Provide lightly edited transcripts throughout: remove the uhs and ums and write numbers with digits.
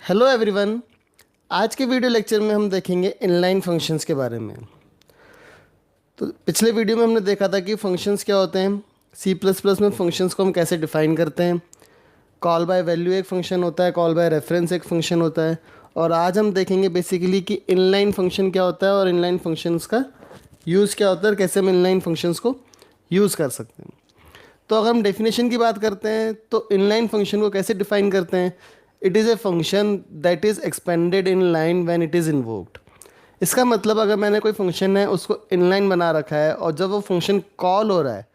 Hello everyone. आज के video lecture में हम देखेंगे इनलाइन फंक्शंस के बारे में। तो पिछले वीडियो में हमने देखा था कि फंक्शंस क्या होते हैं, सी प्लस प्लस में फंक्शंस को हम कैसे डिफ़ाइन करते हैं। कॉल बाय वैल्यू एक फंक्शन होता है, कॉल बाय रेफरेंस एक फंक्शन होता है। और आज हम देखेंगे बेसिकली कि इनलाइन फंक्शन क्या होता है और इनलाइन फंक्शंस का यूज़ क्या होता है और कैसे हम इनलाइन फंक्शंस को यूज़ कर सकते हैं। तो अगर हम डेफिनेशन की बात करते हैं तो इनलाइन फंक्शन को कैसे डिफाइन करते हैं। It is a function that is expanded in line when it is invoked. इसका मतलब अगर मैंने कोई फंक्शन है उसको इनलाइन बना रखा है और जब वो फंक्शन कॉल हो रहा है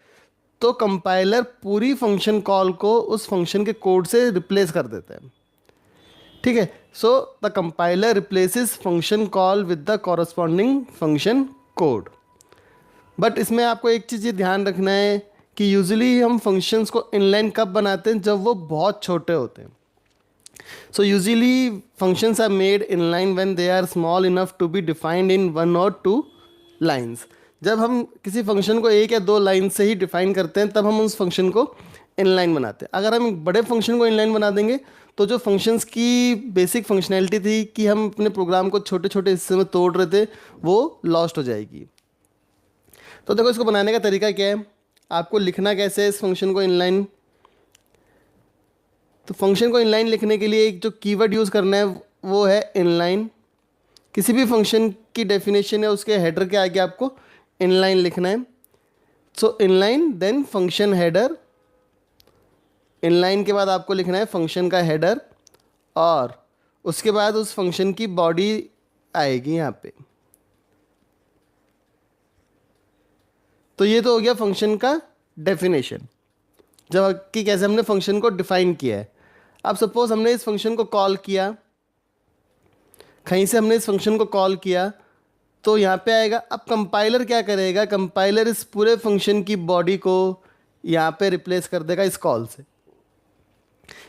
तो कंपाइलर पूरी फंक्शन कॉल को उस फंक्शन के कोड से रिप्लेस कर देता है। ठीक है, so the compiler replaces function call with the corresponding function code. But इसमें आपको एक चीज़ ये ध्यान रखना है कि यूजुअली हम फंक्शंस को इनलाइन कब बनाते हैं, जब वो बहुत छोटे होते हैं। So usually functions are made inline when they are small enough to be defined in 1 or 2 lines. जब हम किसी फंक्शन को एक या दो लाइन से ही डिफाइन करते हैं तब हम उस फंक्शन को इनलाइन बनाते हैं। अगर हम एक बड़े फंक्शन को इनलाइन बना देंगे तो जो फंक्शंस की बेसिक फंक्शनैलिटी थी कि हम अपने प्रोग्राम को छोटे छोटे हिस्से में तोड़ रहे थे, वो लॉस्ट हो जाएगी। तो देखो इसको बनाने का तरीका क्या है, आपको लिखना कैसे है इस फंक्शन को इनलाइन। तो फंक्शन को इनलाइन लिखने के लिए एक जो कीवर्ड यूज़ करना है वो है इनलाइन। किसी भी फंक्शन की डेफिनेशन है उसके हेडर के आगे आपको इनलाइन लिखना है। So inline then function header. Inline के बाद आपको लिखना है फंक्शन का हेडर और उसके बाद उस फंक्शन की बॉडी आएगी यहाँ पे। तो ये तो हो गया फंक्शन का डेफिनेशन, जब कि कैसे हमने फंक्शन को डिफाइन किया है। अब सपोज हमने इस फंक्शन को कॉल किया, कहीं से हमने इस फंक्शन को कॉल किया तो यहाँ पे आएगा। अब कंपाइलर क्या करेगा, कंपाइलर इस पूरे फंक्शन की बॉडी को यहाँ पे रिप्लेस कर देगा इस कॉल से।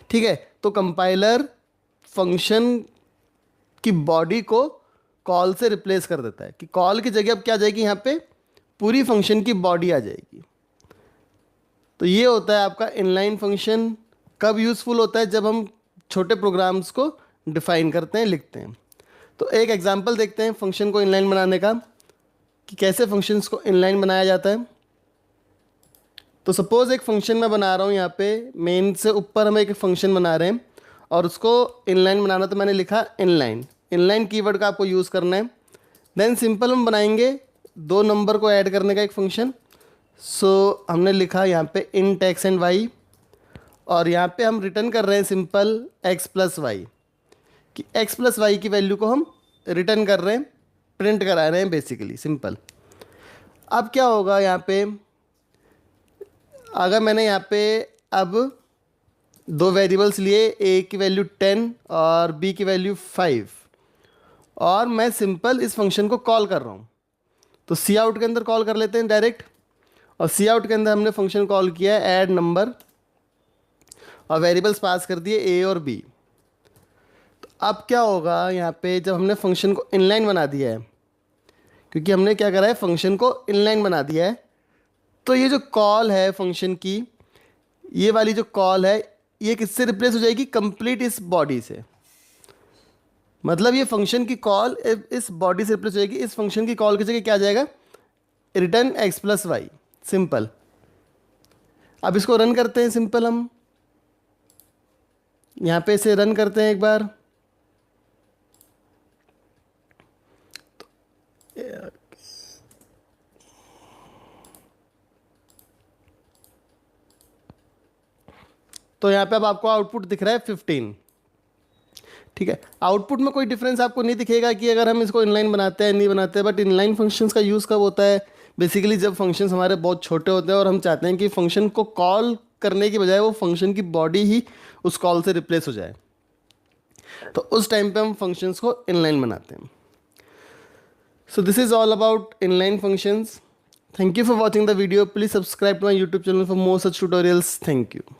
ठीक है, तो कंपाइलर फंक्शन की बॉडी को कॉल से रिप्लेस कर देता है कि कॉल की जगह अब क्या आ जाएगी, यहाँ पे पूरी फंक्शन की बॉडी आ जाएगी। तो ये होता है आपका इनलाइन फंक्शन। कब यूज़फुल होता है, जब हम छोटे प्रोग्राम्स को डिफाइन करते हैं, लिखते हैं। तो एक एग्जांपल देखते हैं फंक्शन को इनलाइन बनाने का कि कैसे फंक्शंस को इनलाइन बनाया जाता है। तो सपोज एक फंक्शन मैं बना रहा हूँ, यहाँ पे मेन से ऊपर हम एक फंक्शन बना रहे हैं और उसको इनलाइन बनाना, तो मैंने लिखा इनलाइन। इनलाइन कीवर्ड का आपको यूज़ करना है। देन सिंपल हम बनाएंगे 2 नंबर को ऐड करने का एक फंक्शन। सो हमने लिखा यहाँ पे इंट एक्स एंड वाई और यहाँ पे हम रिटर्न कर रहे हैं सिंपल एक्स प्लस वाई, कि एक्स प्लस वाई की वैल्यू को हम रिटर्न कर रहे हैं, प्रिंट करा रहे हैं बेसिकली, सिंपल। अब क्या होगा यहाँ पे, अगर मैंने यहाँ पे अब 2 वेरिएबल्स लिए, ए की वैल्यू 10 और बी की वैल्यू 5, और मैं सिंपल इस फंक्शन को कॉल कर रहा हूँ। तो सी आउट के अंदर कॉल कर लेते हैं डायरेक्ट, और सी आउट के अंदर हमने फंक्शन कॉल किया है ऐड नंबर और वेरिएबल्स पास कर दिए ए और बी। तो अब क्या होगा यहाँ पे, जब हमने फंक्शन को इनलाइन बना दिया है, क्योंकि हमने क्या करा है, फंक्शन को इनलाइन बना दिया है, तो ये जो कॉल है फंक्शन की, ये वाली जो कॉल है, ये किससे रिप्लेस हो जाएगी, कंप्लीट इस बॉडी से। मतलब ये फंक्शन की कॉल इस बॉडी से रिप्लेस हो जाएगी। इस फंक्शन की कॉल की जगह क्या आ जाएगा, return x plus y, simple. अब इसको रन करते हैं सिंपल, हम यहाँ पे इसे रन करते हैं एक बार। तो यहाँ पे अब आपको आउटपुट दिख रहा है 15। ठीक है, आउटपुट में कोई डिफरेंस आपको नहीं दिखेगा कि अगर हम इसको इनलाइन बनाते हैं नहीं बनाते हैं। बट इनलाइन फंक्शंस का यूज़ कब होता है, बेसिकली जब फंक्शंस हमारे बहुत छोटे होते हैं और हम चाहते हैं कि फंक्शन को कॉल करने की बजाय वो फंक्शन की बॉडी ही उस कॉल से रिप्लेस हो जाए, तो उस टाइम पे हम फंक्शंस को इनलाइन बनाते हैं। So this is all about inline functions. Thank you for watching the video. Please subscribe to my YouTube channel for more such tutorials. Thank you.